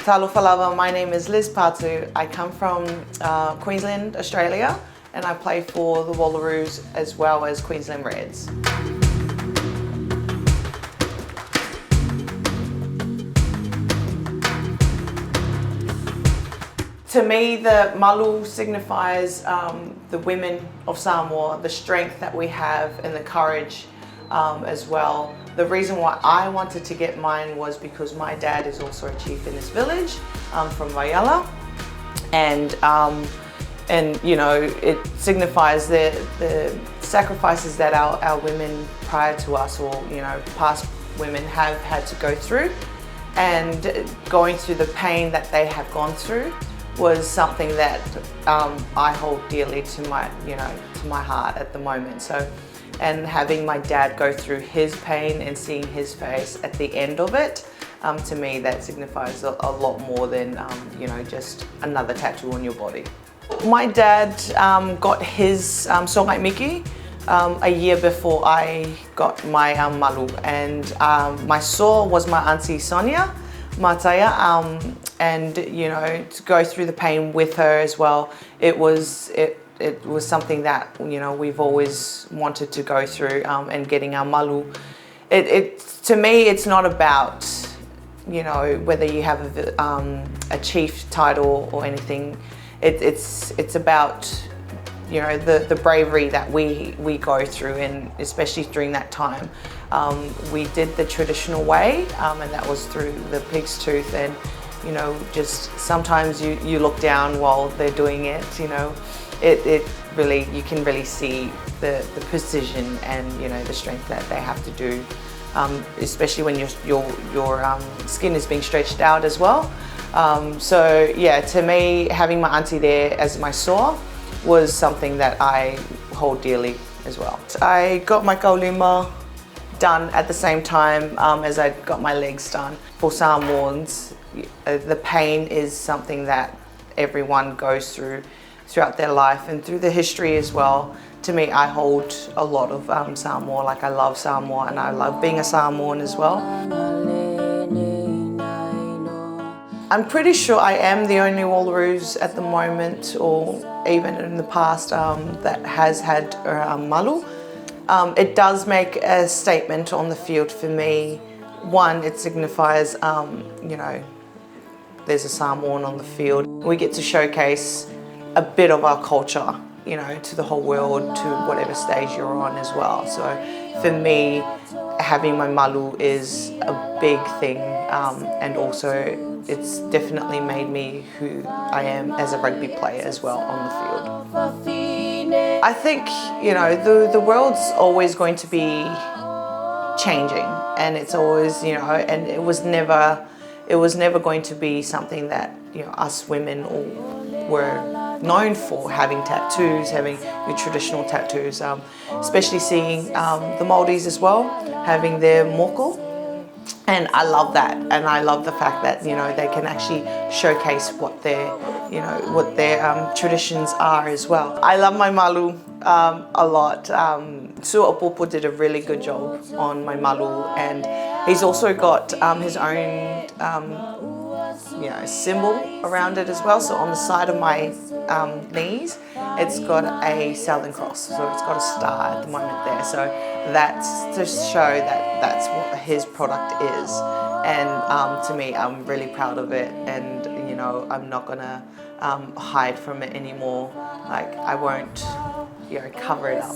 Talofa lava, my name is Liz Patu. I come from Queensland, Australia, and I play for the Wallaroos as well as Queensland Reds. To me, the Malu signifies the women of Samoa, the strength that we have and the courage as well. The reason why I wanted to get mine was because my dad is also a chief in this village from Waiala, and you know, it signifies the sacrifices that our women prior to us, or you know, past women have had to go through, and going through the pain that they have gone through was something that I hold dearly to my, you know, to my heart at the moment. So, and having my dad go through his pain and seeing his face at the end of it, to me that signifies a lot more than you know, just another tattoo on your body. My dad got his Songai Miki a year before I got my Malu, and my saw was my auntie Sonia Mataya, and you know, to go through the pain with her as well, it was something that, you know, we've always wanted to go through, and getting our Malu. To me, it's not about, you know, whether you have a chief title or anything. It's about, you know, the bravery that we go through, and especially during that time. We did the traditional way, and that was through the pig's tooth, and you know, just sometimes you look down while they're doing it, you know. It really, you can really see the precision and, you know, the strength that they have to do, especially when your skin is being stretched out as well. So yeah, to me, having my auntie there as my saw was something that I hold dearly as well. I got my kaulima done at the same time as I got my legs done. For Samoans, the pain is something that everyone goes through throughout their life and through the history as well. To me, I hold a lot of Samoa. Like, I love Samoa and I love being a Samoan as well. I'm pretty sure I am the only Wallaroos at the moment, or even in the past, that has had Malu. It does make a statement on the field for me. One, it signifies, you know, there's a Samoan on the field. We get to showcase a bit of our culture, you know, to the whole world, to whatever stage you're on as well. So for me, having my Malu is a big thing, and also it's definitely made me who I am as a rugby player as well on the field. I think, you know, the world's always going to be changing, and it's always, you know, and it was never going to be something that, you know, us women were known for, having tattoos, having your traditional tattoos, especially seeing the Māoris as well, having their moko. And I love that, and I love the fact that, you know, they can actually showcase what their, you know, what their traditions are as well. I love my Malu a lot. Su'apopo did a really good job on my Malu, and he's also got his own you know, symbol around it as well. So on the side of my knees, it's got a Southern Cross, so it's got a star at the moment there. So that's to show that that's what his product is, and to me, I'm really proud of it, and you know, I'm not gonna hide from it anymore. Like, I won't, you know, cover it up.